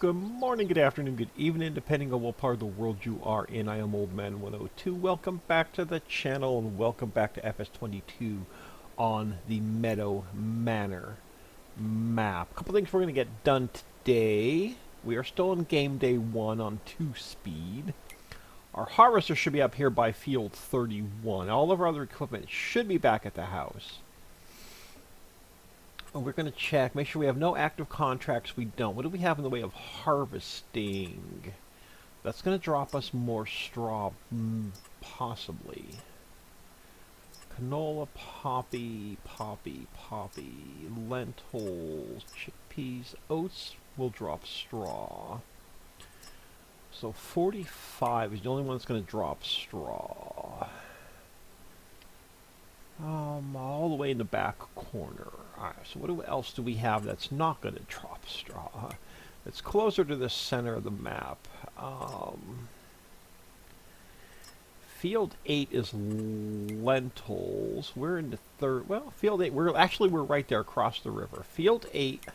Good morning, good afternoon, good evening, depending on what part of the world you are in. I am Old Man 102. Welcome back to the channel and welcome back to FS22 on the Meadow Manor map. A couple things we're going to get done today. We are still in game day 1 on 2 speed. Our harvester should be up here by field 31. All of our other equipment should be back at the house. And we're going to check, make sure we have no active contracts. We don't. What do we have in the way of harvesting? That's going to drop us more straw, possibly. Canola, poppy, lentils, chickpeas, oats will drop straw. So 45 is the only one that's going to drop straw. All the way in the back corner. Alright, so what else do we have that's not going to drop straw? It's closer to the center of the map. Field 8 is lentils. We're in the third. Well, Field 8. We're right there across the river. Field 8,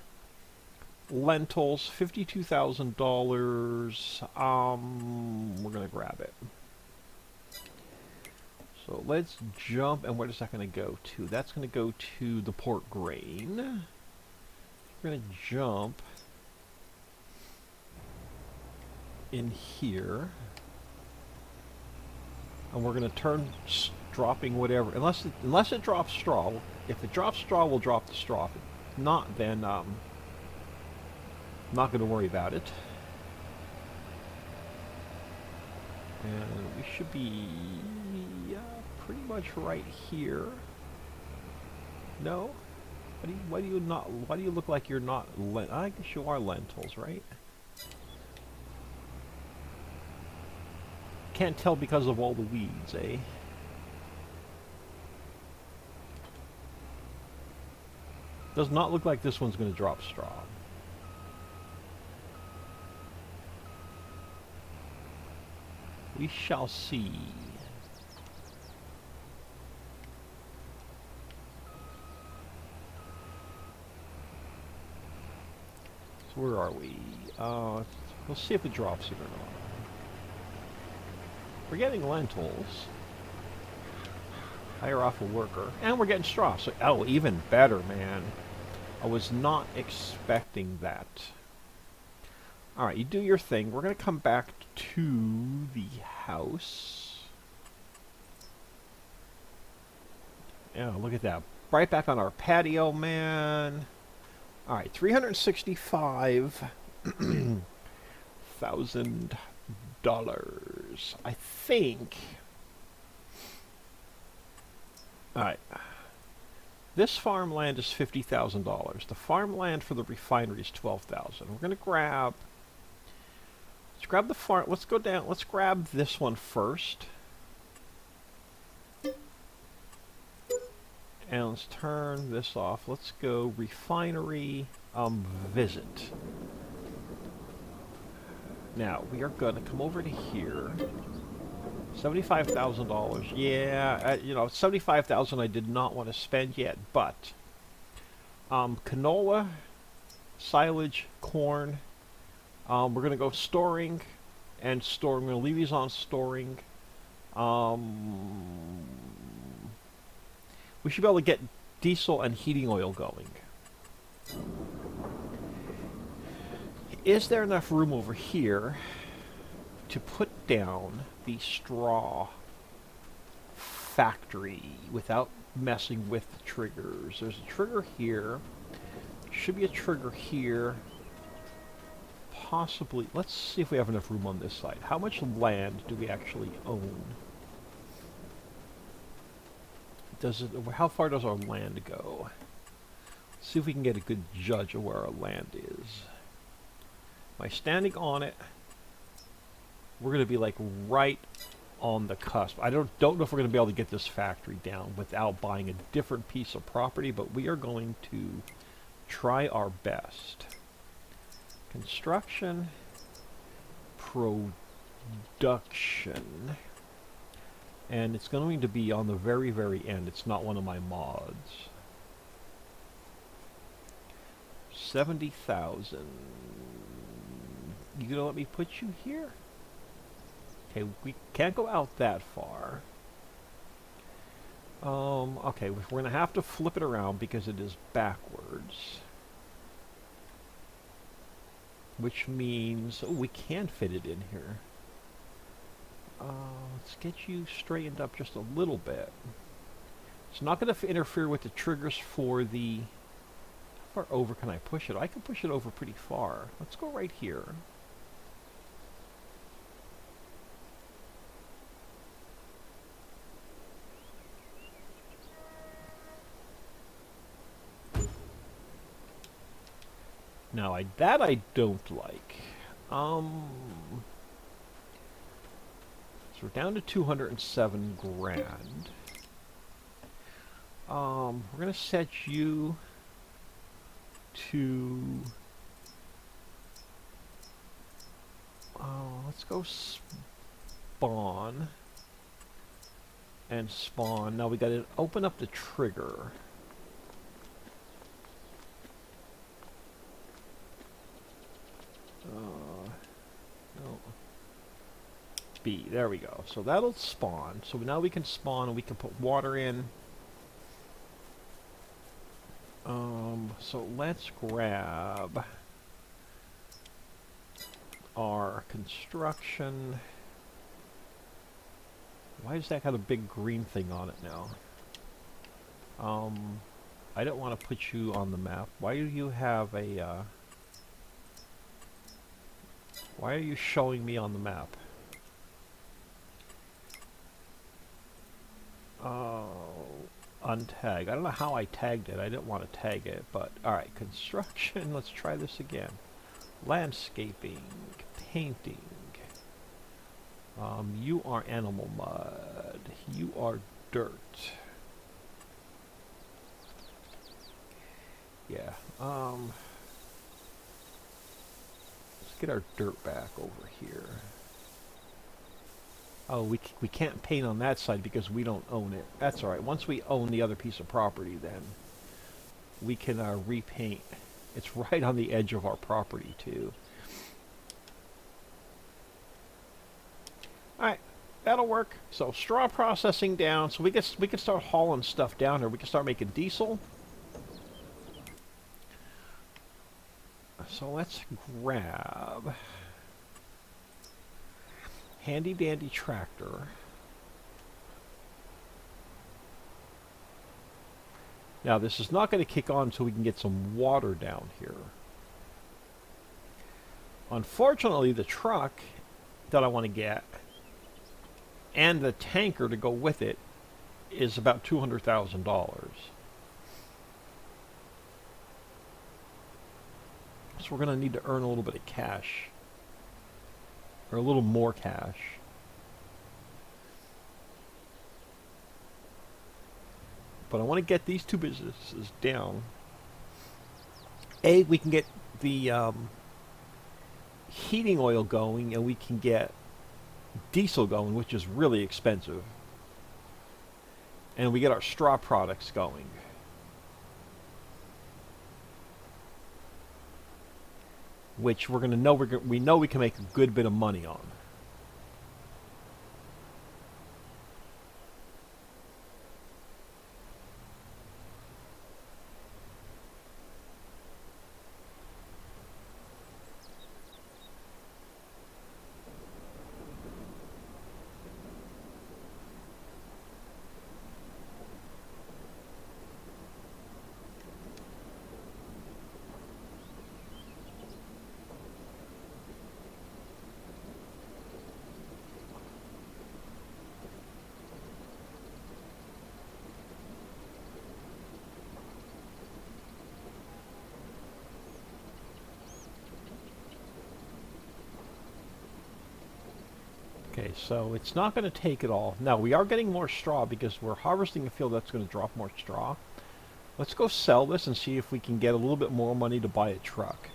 lentils, $52,000. We're gonna grab it. So let's jump, and where is that going to go to? That's going to go to the port grain. We're going to jump in here, and we're going to turn dropping whatever, unless it drops straw. If it drops straw, we'll drop the straw. If not, then not going to worry about it. And we should be pretty much right here. No? Why do you look like you're not I guess you are lentils, right? Can't tell because of all the weeds, eh? Does not look like this one's going to drop straw. We shall see. So where are we? We'll see if it drops it or not. We're getting lentils. Hire off a worker. And we're getting straw. So, oh, even better, man. I was not expecting that. Alright, you do your thing. We're going to come back to the house. Yeah, look at that. Right back on our patio, man. Alright, $365,000. I think. Alright. This farmland is $50,000. The farmland for the refinery is $12,000. We're going to grab... Let's grab the farm. Let's go down. Let's grab this one first. And let's turn this off. Let's go refinery visit. Now, we are going to come over to here. $75,000. Yeah, you know, $75,000 I did not want to spend yet, but canola, silage, corn. We're going to go storing and storing. We're going to leave these on storing. We should be able to get diesel and heating oil going. Is there enough room over here to put down the straw factory without messing with the triggers? There's a trigger here. Should be a trigger here. Possibly. Let's see if we have enough room on this side. How much land do we actually own? How far does our land go? Let's see if we can get a good judge of where our land is. By standing on it, we're going to be like right on the cusp. I don't know if we're going to be able to get this factory down without buying a different piece of property, but we are going to try our best. Construction, production, and it's going to be on the very, very end. It's not one of my mods. 70,000. You gonna let me put you here? Okay, we can't go out that far. Okay, we're gonna have to flip it around because it is backwards. Which means, oh, we can fit it in here. Let's get you straightened up just a little bit. It's not going to interfere with the triggers for the... How far over can I push it? I can push it over pretty far. Let's go right here. Now, that I don't like. So we're down to 207 grand. We're gonna set you to... let's go spawn. And spawn. Now we gotta open up the trigger. No. B, there we go. So that'll spawn. So now we can spawn and we can put water in. So let's grab our construction. Why does that got a big green thing on it now? I don't want to put you on the map. Why do you have a, why are you showing me on the map? Oh, untag. I don't know how I tagged it. I didn't want to tag it, but alright, construction. Let's try this again. Landscaping, painting. You are animal mud. You are dirt. Yeah. Let's get our dirt back over here. Oh, we can't paint on that side because we don't own it. That's alright. Once we own the other piece of property, then we can repaint. It's right on the edge of our property, too. Alright, that'll work. So, straw processing down. So we can start hauling stuff down here. We can start making diesel. So let's grab... handy dandy tractor. Now this is not going to kick on until we can get some water down here. Unfortunately, the truck that I want to get and the tanker to go with it is about $200,000. So we're going to need to earn a little bit of cash. Or a little more cash. But I want to get these two businesses down. A, we can get the heating oil going, and we can get diesel going, which is really expensive. And we get our straw products going. Which we're going to know we know we can make a good bit of money on. Okay, so it's not going to take it all. Now, we are getting more straw because we're harvesting a field that's going to drop more straw. Let's go sell this and see if we can get a little bit more money to buy a truck.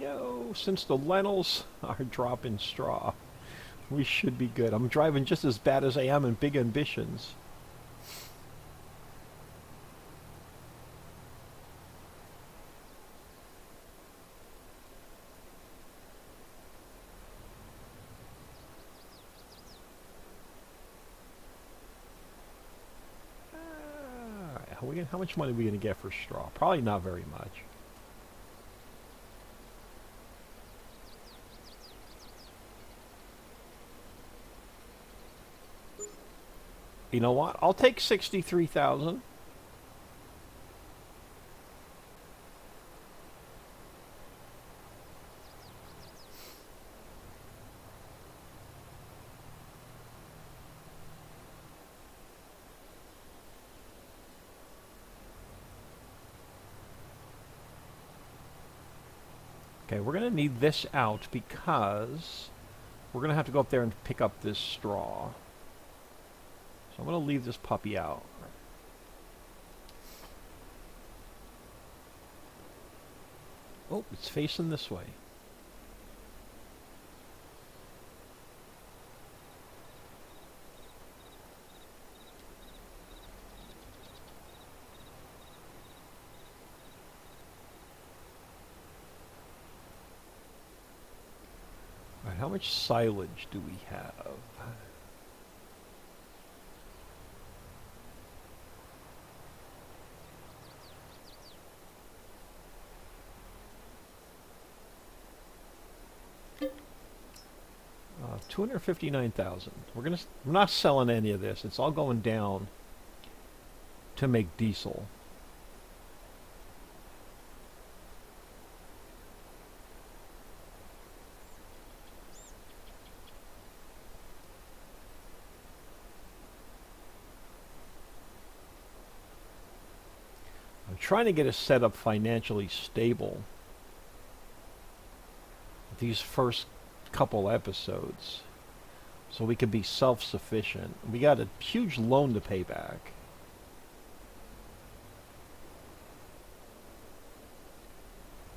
Yo, since the lentils are dropping straw, we should be good. I'm driving just as bad as I am in Big Ambitions. How much money are we going to get for straw? Probably not very much. You know what? I'll take 63,000. Okay, we're going to need this out because we're going to have to go up there and pick up this straw. So I'm going to leave this puppy out. Oh, it's facing this way. All right, how much silage do we have? Uh, 259,000. We're not selling any of this. It's all going down to make diesel. I'm trying to get us set up financially stable these first couple episodes so we can be self-sufficient. We got a huge loan to pay back.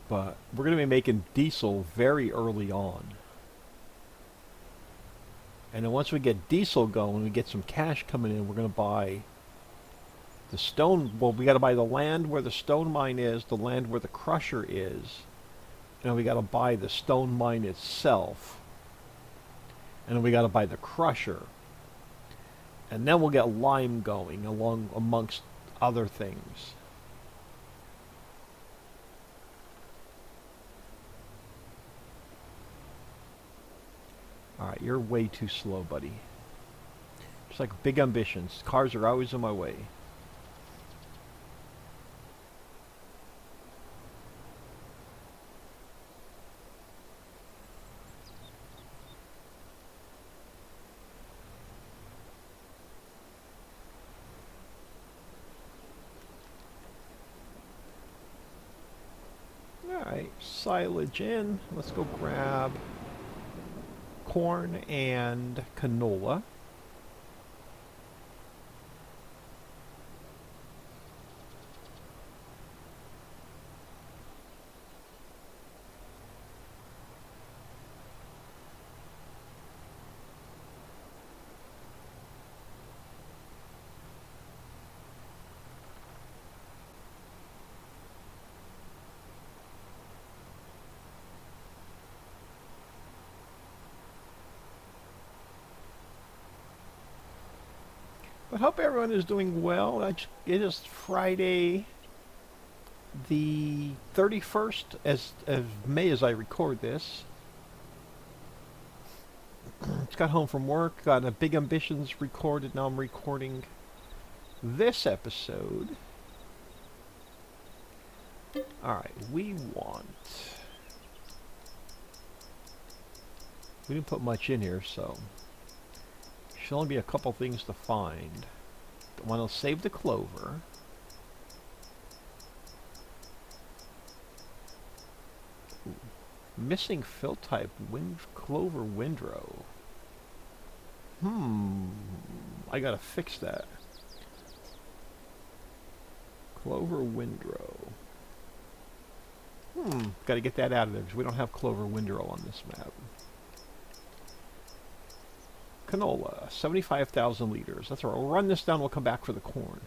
But we're going to be making diesel very early on. And then once we get diesel going, we get some cash coming in, we're going to buy the stone. Well, we got to buy the land where the stone mine is, the land where the crusher is. And we got to buy the stone mine itself. And then we got to buy the crusher. And then we'll get lime going along amongst other things. Alright, you're way too slow, buddy. Just like big ambitions. Cars are always in my way. Alright, silage in. Let's go grab corn and canola. I hope everyone is doing well. It is Friday the 31st of May as I record this. Just got home from work, got a Big Ambitions recorded. Now I'm recording this episode. Alright, we didn't put much in here, so should only be a couple things to find. Want to save the clover. Ooh. Missing fill type clover windrow. I gotta fix that. Clover windrow. Gotta get that out of there because we don't have clover windrow on this map. Canola, 75,000 liters. That's all right. We'll run this down. We'll come back for the corn.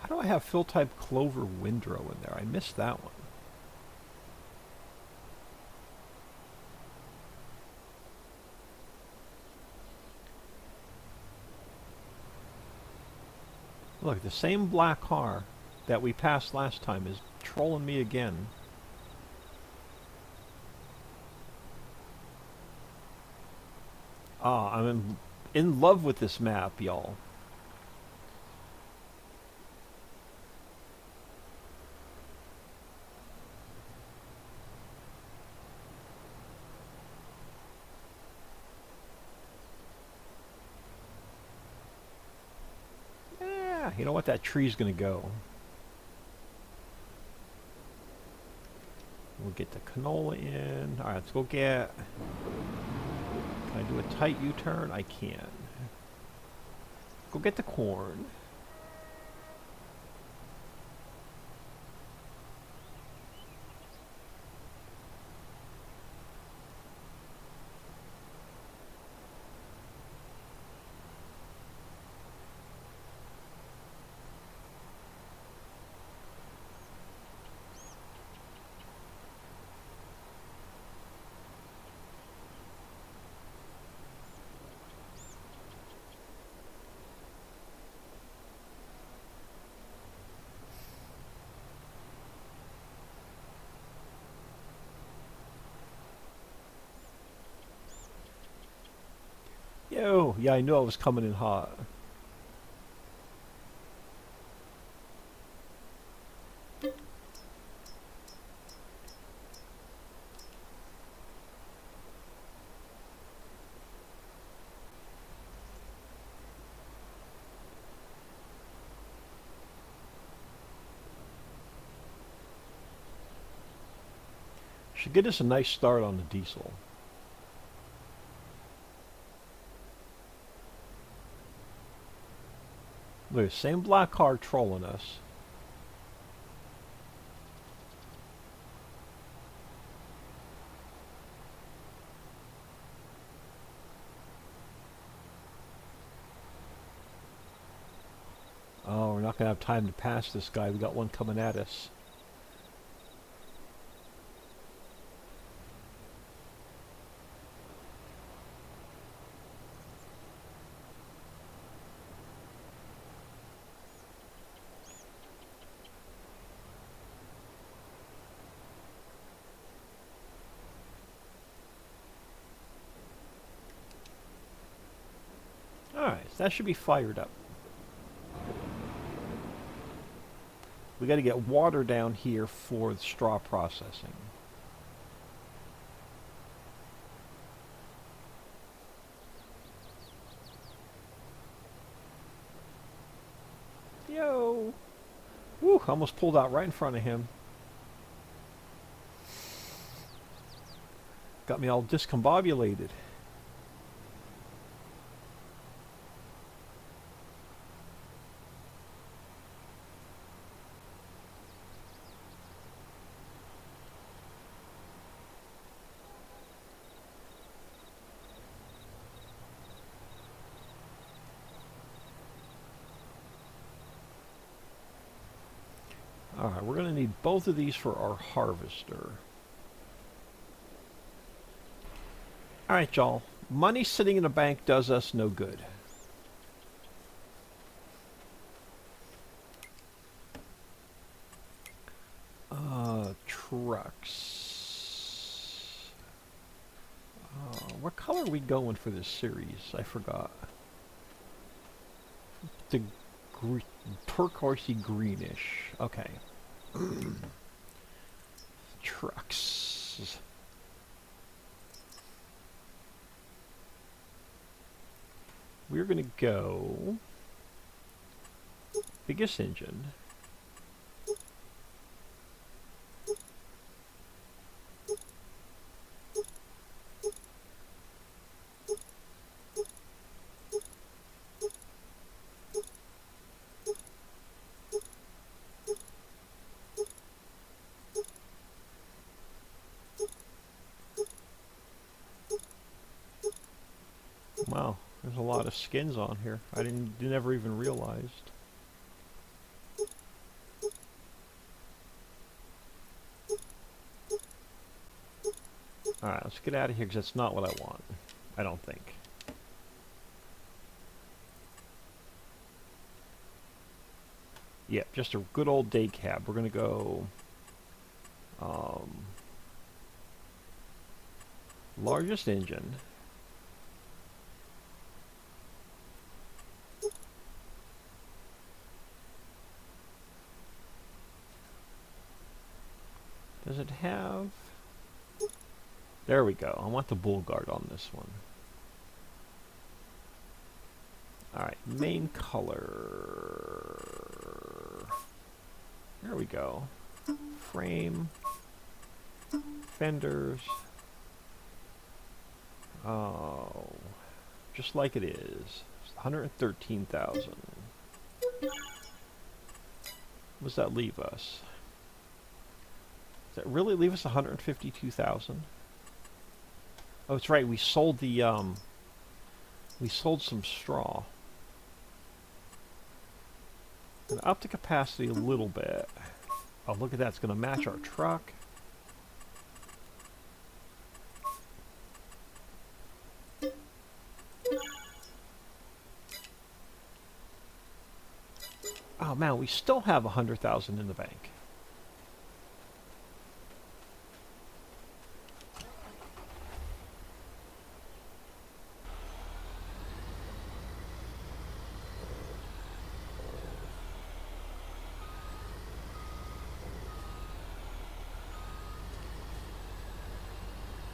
How do I have fill type clover windrow in there? I missed that one. Look, the same black car that we passed last time is trolling me again. Ah, I'm in love with this map, y'all. Yeah, you know what? That tree's gonna go. We'll get the canola in. Alright, let's go get... Can I do a tight U-turn? I can. Go get the corn. Yo, yeah, I knew I was coming in hot. Should get us a nice start on the diesel. Look, same black car trolling us. Oh, we're not going to have time to pass this guy. We got one coming at us. Alright, so that should be fired up. We got to get water down here for the straw processing. Yo! Woo, almost pulled out right in front of him. Got me all discombobulated. Alright, we're going to need both of these for our harvester. Alright, y'all. Money sitting in a bank does us no good. Trucks. What color are we going for this series? I forgot. The turquoisey greenish. Okay. Trucks. We're gonna go biggest engine. Wow, there's a lot of skins on here. I never even realized. Alright, let's get out of here because that's not what I want. I don't think. Yeah, just a good old day cab. We're going to go largest engine. Does it have... There we go. I want the bull guard on this one. Alright, main color. There we go. Frame. Fenders. Oh. Just like it is. 113,000. What does that leave us? Does that really leave us 152,000? Oh, it's right. We sold the we sold some straw. And up the capacity a little bit. Oh, look at that. It's going to match our truck. Oh man, we still have 100,000 in the bank.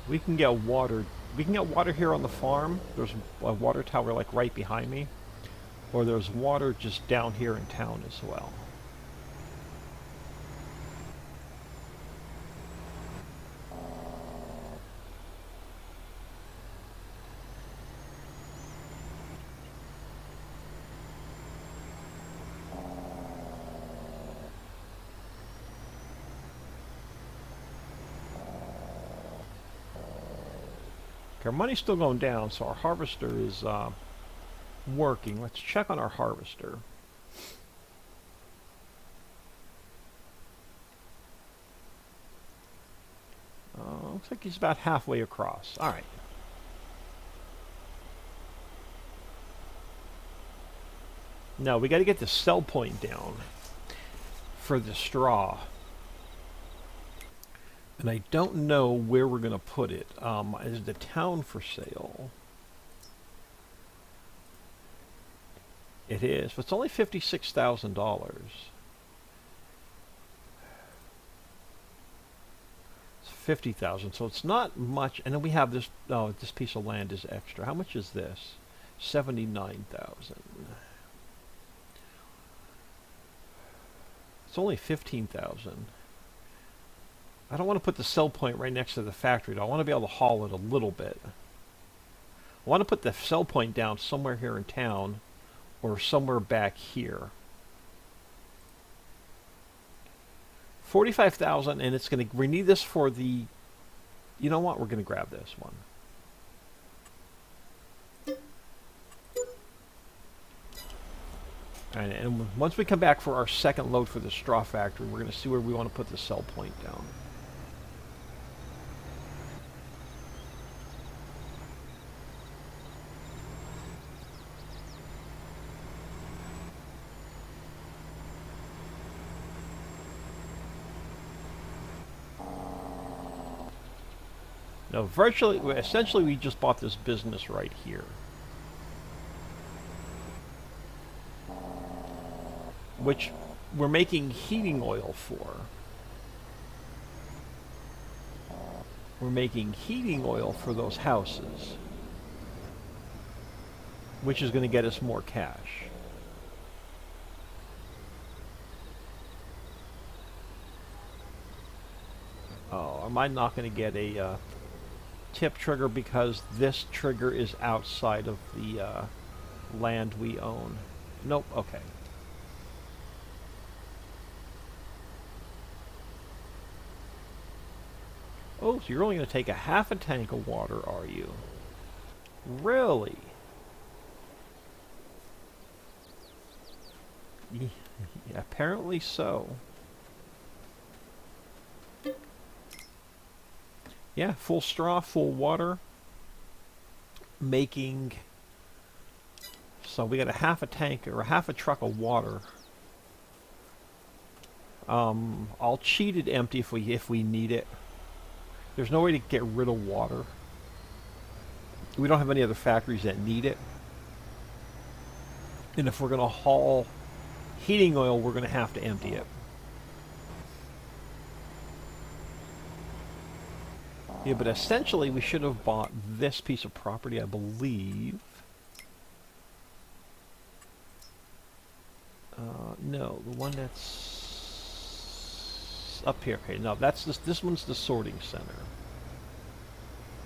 We can get water. We can get water here on the farm. There's a water tower like right behind me. Or there's water just down here in town as well. Our money's still going down, so our harvester is working. Let's check on our harvester. Looks like he's about halfway across. All right. No, we got to get the sell point down for the straw. And I don't know where we're going to put it. Is the town for sale? It is, but it's only $56,000. It's 50,000, so it's not much. And then we have this. Oh, this piece of land is extra. How much is this? 79,000. It's only 15,000. I don't want to put the sell point right next to the factory, though. I want to be able to haul it a little bit. I want to put the sell point down somewhere here in town, or somewhere back here. 45,000, and it's going to... We need this for the... You know what? We're going to grab this one. And once we come back for our second load for the straw factory, we're going to see where we want to put the sell point down. No, essentially we just bought this business right here. Which we're making heating oil for. We're making heating oil for those houses. Which is going to get us more cash. Oh, am I not going to get a... tip trigger because this trigger is outside of the land we own? Nope, okay. Oh, so you're only going to take a half a tank of water, are you? Really? Yeah, apparently so. Yeah, full straw, full water, making... So we got a half a tank, or a half a truck of water I'll cheat it empty if we need it. There's no way to get rid of water. We don't have any other factories that need it. And if we're going to haul heating oil, we're going to have to empty it. Yeah, but essentially we should have bought this piece of property, I believe. No, the one that's up here. Okay, no, that's this one's the sorting center.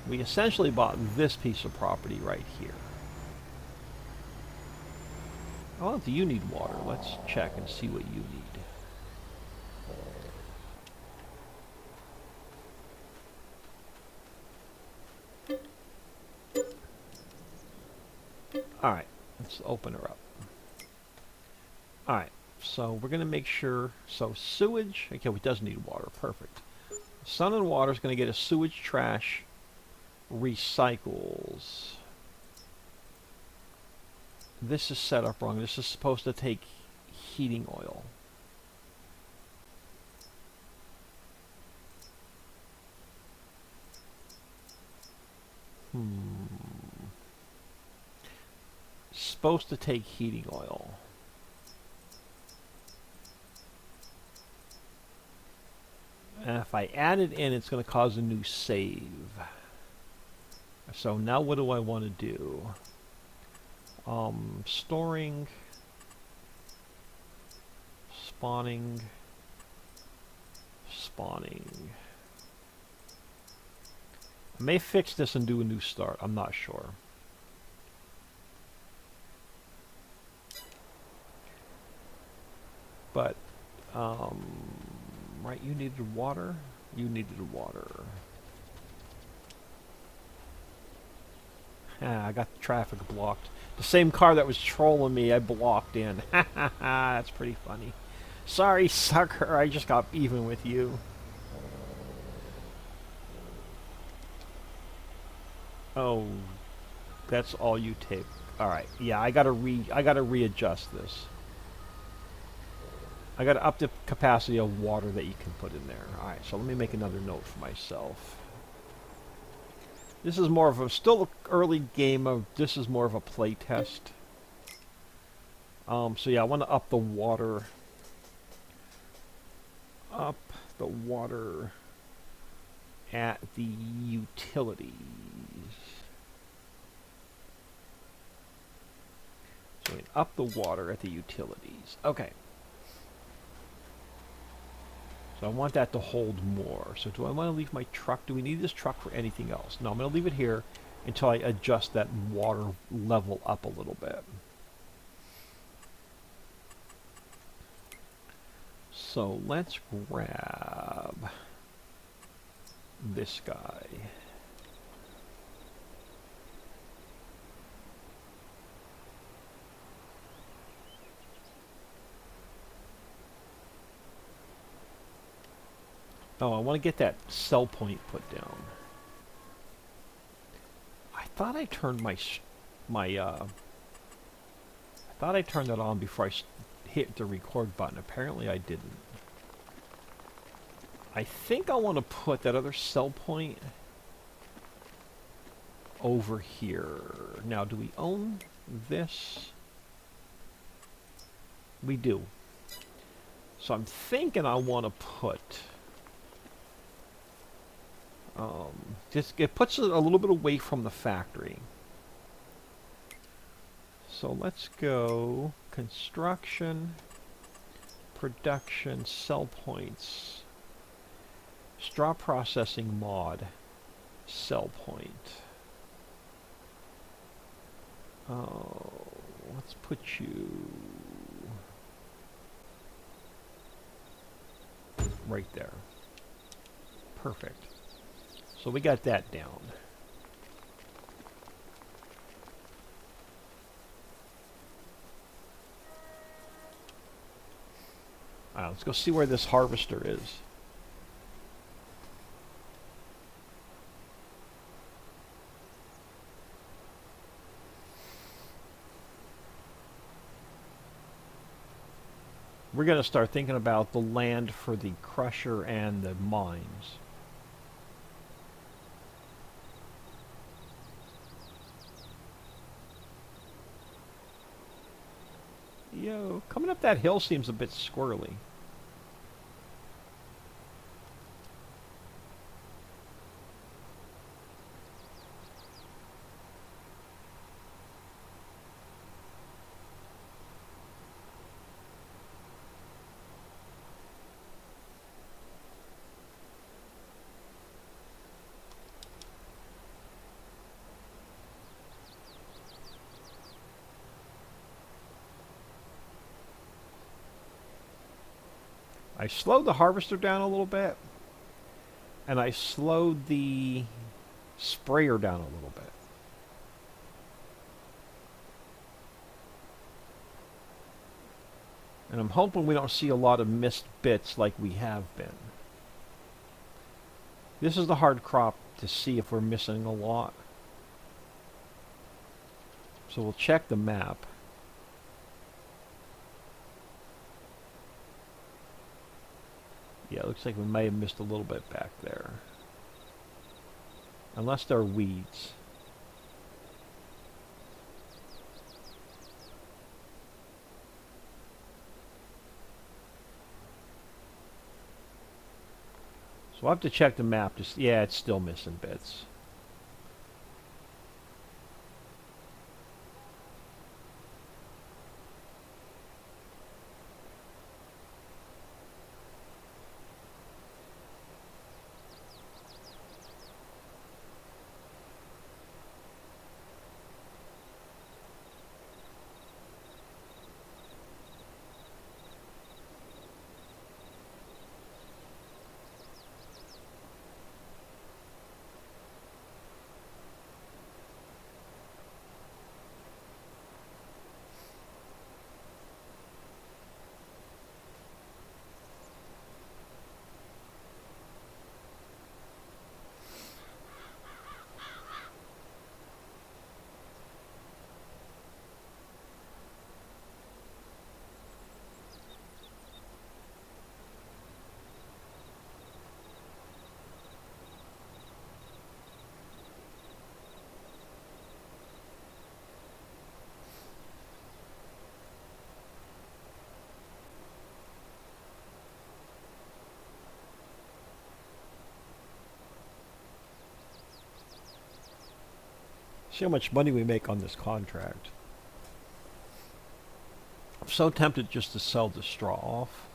We essentially bought this piece of property right here. Oh, do you need water? Let's check and see what you need. Alright, let's open her up. Alright, so we're going to make sure, so sewage, okay, it does need water, perfect. Sun and water is going to get a sewage trash recycles. This is set up wrong. This is supposed to take heating oil. Supposed to take heating oil. And if I add it in, it's going to cause a new save. So now what do I want to do? Storing, spawning. I may fix this and do a new start. I'm not sure. But, right, you needed water? You needed water. Ah, I got the traffic blocked. The same car that was trolling me, I blocked in. Ha ha ha, that's pretty funny. Sorry, sucker, I just got even with you. Oh, that's all you take. Alright, yeah, I gotta readjust this. I gotta up the capacity of water that you can put in there. Alright, so let me make another note for myself. This is more of a, still early game of, this is more of a play test. So yeah, I want to up the water. Up the water at the utilities. So up the water at the utilities. Okay. So I want that to hold more. So do I want to leave my truck? Do we need this truck for anything else? No, I'm going to leave it here until I adjust that water level up a little bit. So let's grab this guy. Oh, I want to get that cell point put down. I thought I turned I thought I turned that on before I hit the record button. Apparently I didn't. I think I want to put that other cell point over here. Now, do we own this? We do. So I'm thinking I want to put... it puts it a little bit away from the factory. So let's go construction, production, cell points, straw processing mod, cell point. Oh, let's put you right there. Perfect. So we got that down. Alright, let's go see where this harvester is. we're going to start thinking about the land for the crusher and the mines. Yo, coming up that hill seems a bit squirrely. I slowed the harvester down a little bit, and I slowed the sprayer down a little bit. And I'm hoping we don't see a lot of missed bits like we have been. This is the hard crop to see if we're missing a lot. So we'll check the map. Yeah, it looks like we may have missed a little bit back there. Unless they're weeds. So I'll have to check the map to see. Yeah, it's still missing bits. See how much money we make on this contract. I'm so tempted just to sell the straw off.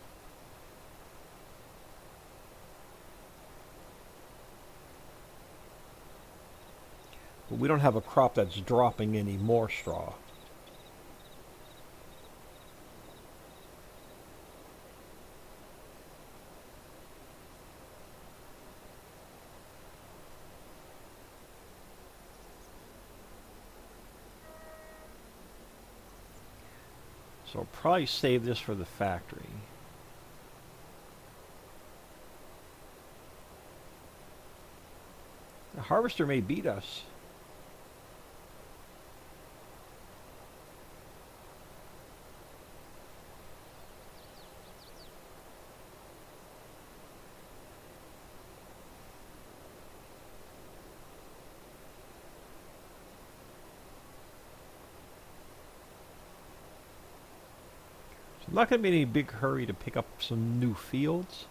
But we don't have a crop that's dropping any more straw. So I'll probably save this for the factory. The harvester may beat us. I'm not going to be in any big hurry to pick up some new fields.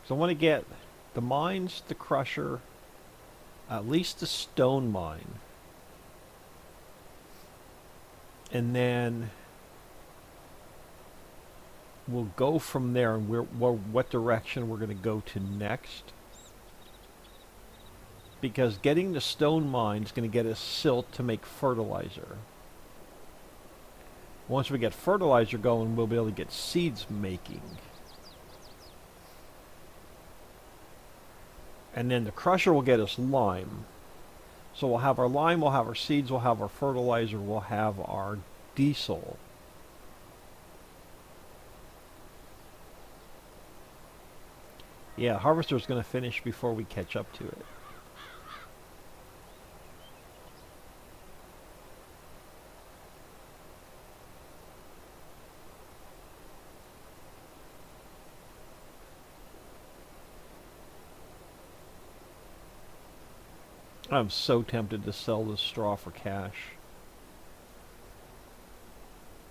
So I want to get the mines, the crusher, at least the stone mine. And then we'll go from there and what direction we're going to go to next. Because getting the stone mine is going to get us silt to make fertilizer. Once we get fertilizer going, we'll be able to get seeds making. And then the crusher will get us lime. So we'll have our lime, we'll have our seeds, we'll have our fertilizer, we'll have our diesel. Yeah, harvester's going to finish before we catch up to it. I'm so tempted to sell this straw for cash.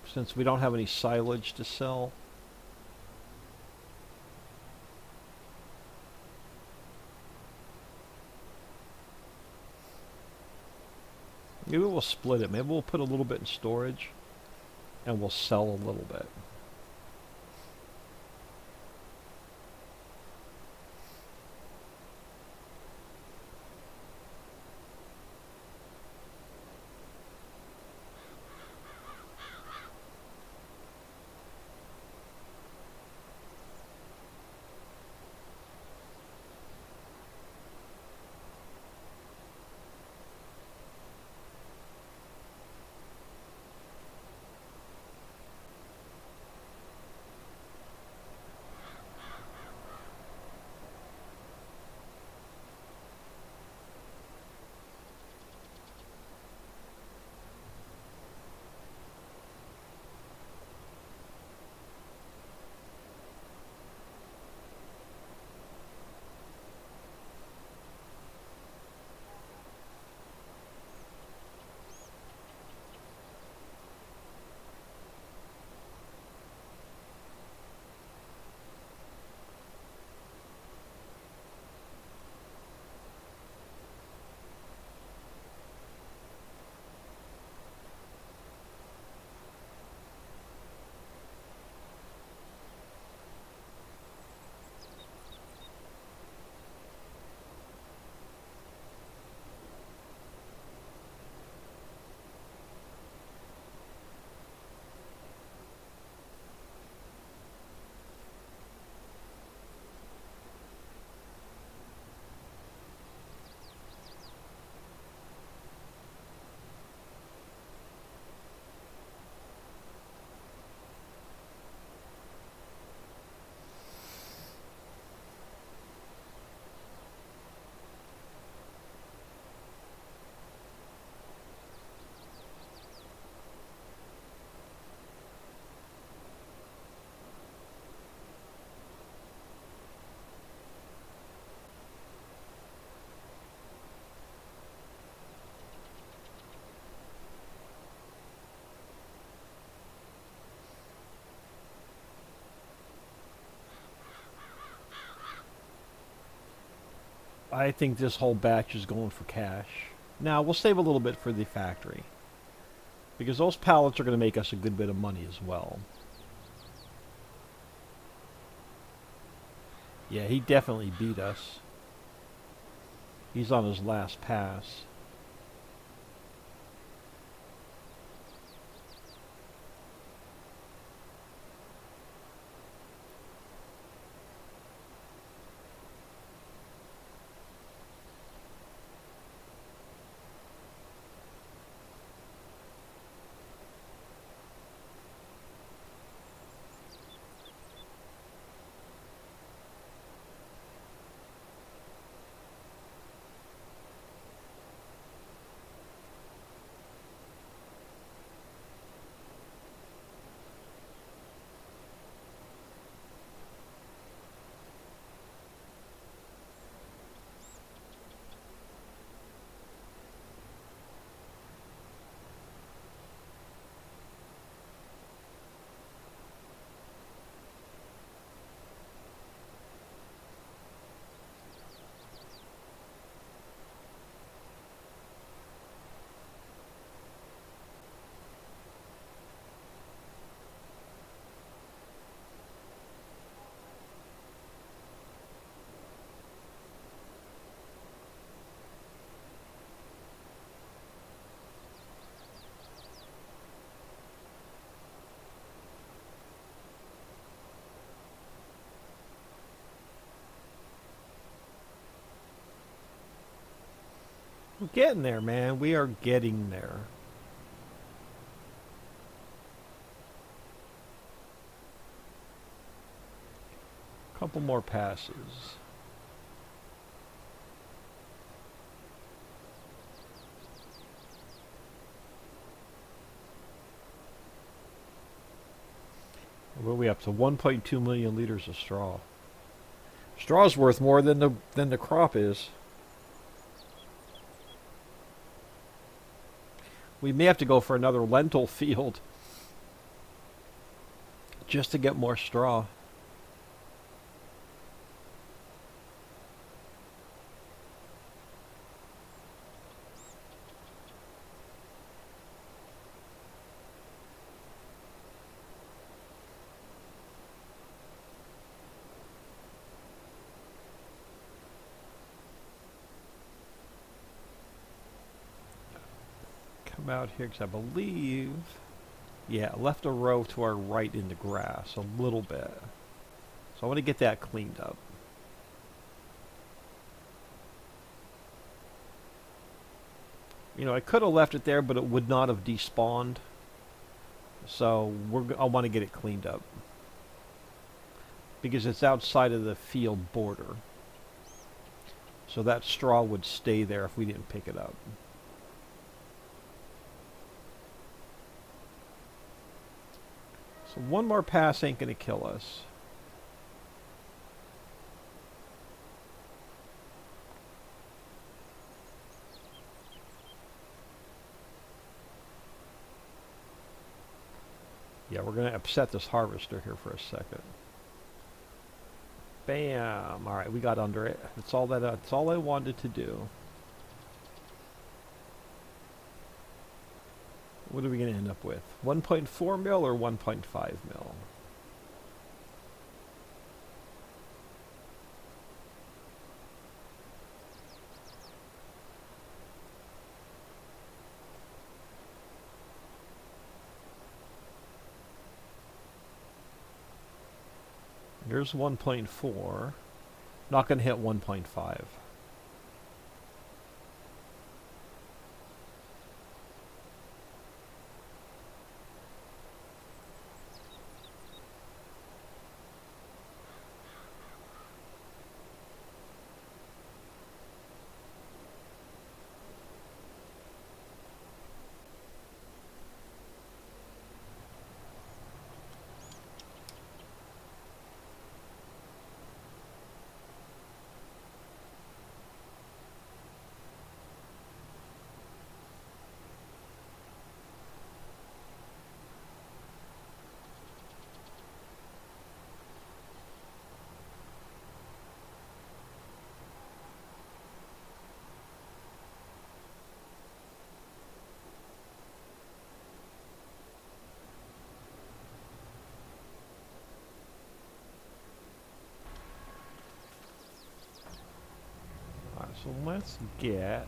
Since we don't have any silage to sell. Maybe we'll split it. Maybe we'll put a little bit in storage and we'll sell a little bit. I think this whole batch is going for cash. Now, we'll save a little bit for the factory, because those pallets are going to make us a good bit of money as well. Yeah, he definitely beat us. He's on his last pass. We're getting there, man. We are getting there. Couple more passes. What are we up to? 1.2 million liters of straw. Straw's worth more than the crop is. We may have to go for another lentil field just to get more straw. Come out here because I believe, yeah, left a row to our right in the grass a little bit. So I want to get that cleaned up. You know, I could have left it there, but it would not have despawned. So I want to get it cleaned up because it's outside of the field border. So that straw would stay there if we didn't pick it up. So one more pass ain't going to kill us. Yeah, we're going to upset this harvester here for a second. Bam! All right, we got under it. That's all I wanted to do. What are we going to end up with? 1.4 mil or 1.5 mil? Here's 1.4. Not going to hit 1.5. So let's get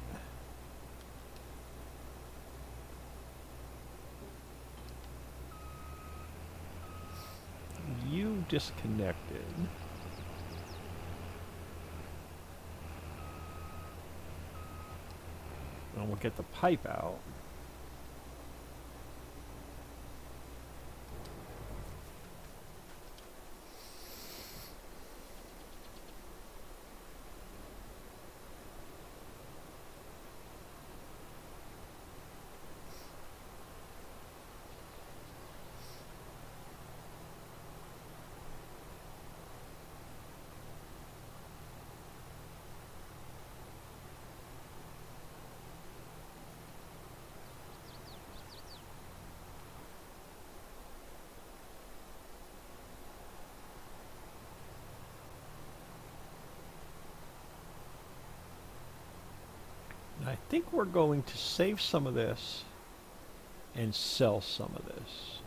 you disconnected. And we'll get the pipe out. I think we're going to save some of this and sell some of this.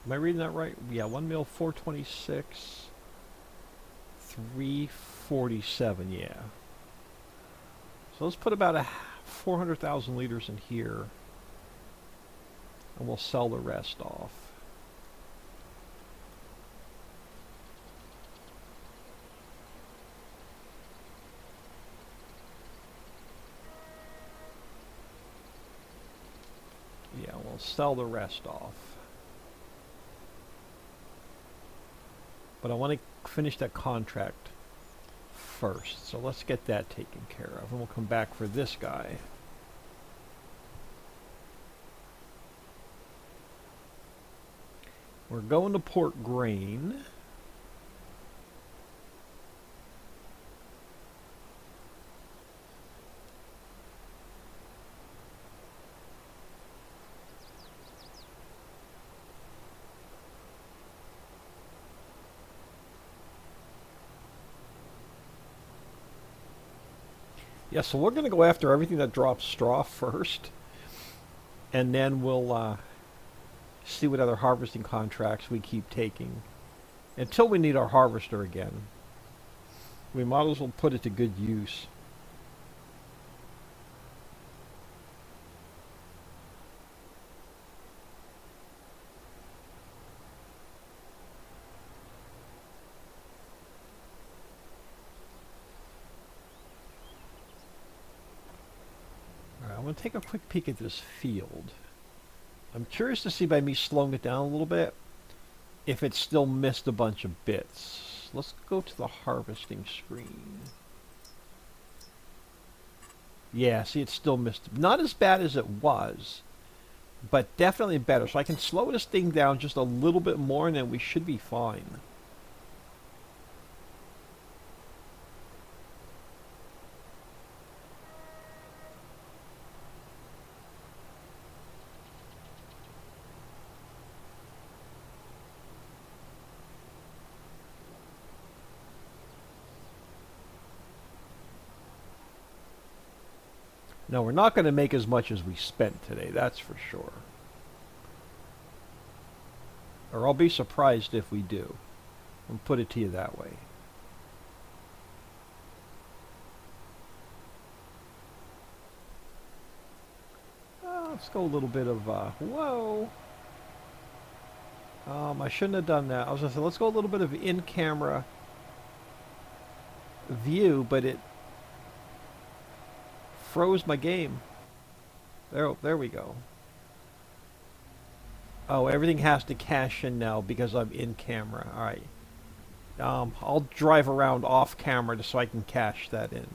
Am I reading that right? Yeah, 1 mil 426, 347, yeah. So let's put about 400,000 liters in here, and we'll sell the rest off. Yeah, we'll sell the rest off. But I want to finish that contract first. So let's get that taken care of. And we'll come back for this guy. We're going to port grain. Yeah, so we're going to go after everything that drops straw first, and then we'll see what other harvesting contracts we keep taking until we need our harvester again. We might as well put it to good use. Alright, I'm going to take a quick peek at this field. I'm curious to see by me slowing it down a little bit if it still missed a bunch of bits. Let's go to the harvesting screen. Yeah, see, it still missed. Not as bad as it was, but definitely better. So I can slow this thing down just a little bit more, and then we should be fine. No, we're not going to make as much as we spent today, that's for sure. Or I'll be surprised if we do. I'll put it to you that way. Let's go a little bit of, whoa. I shouldn't have done that. I was going to say, let's go a little bit of in-camera view, but it froze my game. There we go. Oh, everything has to cache in now because I'm in camera. Alright. I'll drive around off camera just so I can cache that in.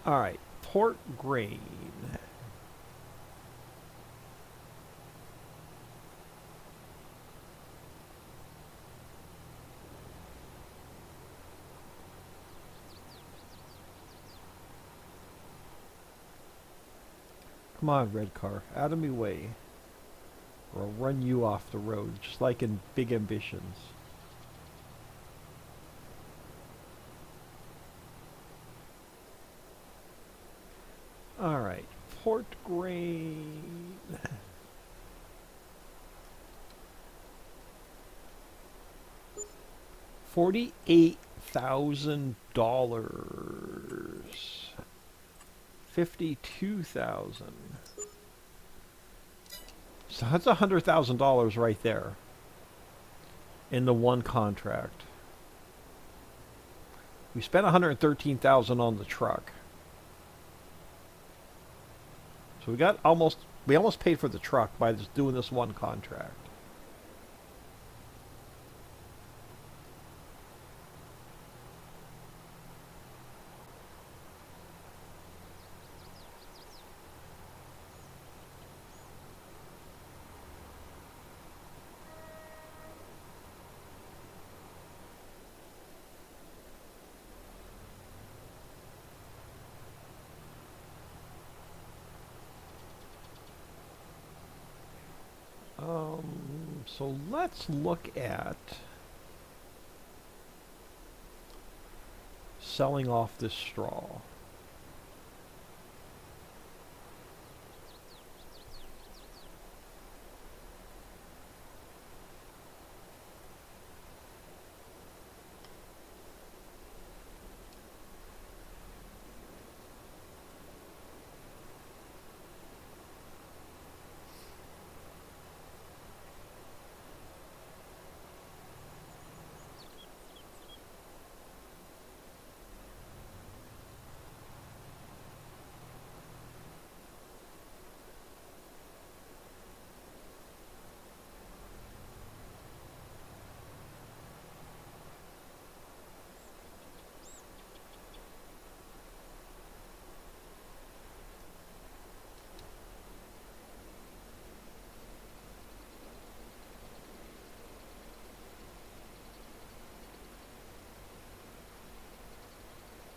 Alright, port grain. Come on, red car, out of me way. Or I'll run you off the road, just like in Big Ambitions. Alright, port grain. $48,000. 52,000. So that's $100,000 right there in the one contract. We spent $113,000 on the truck. So we almost paid for the truck by just doing this one contract. So let's look at selling off this straw.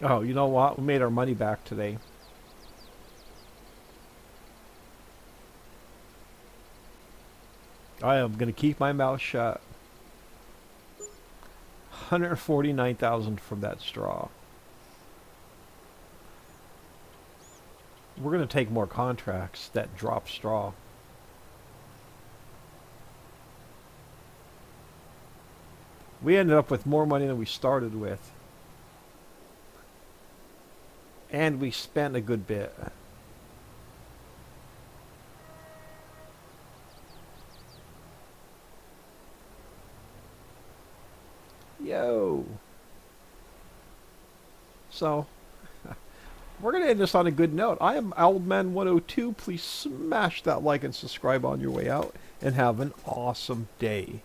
Oh, you know what? We made our money back today. I am going to keep my mouth shut. 149,000 from that straw. We're going to take more contracts that drop straw. We ended up with more money than we started with. And we spent a good bit. Yo. So, we're going to end this on a good note. I am Owlman102. Please smash that like and subscribe on your way out. And have an awesome day.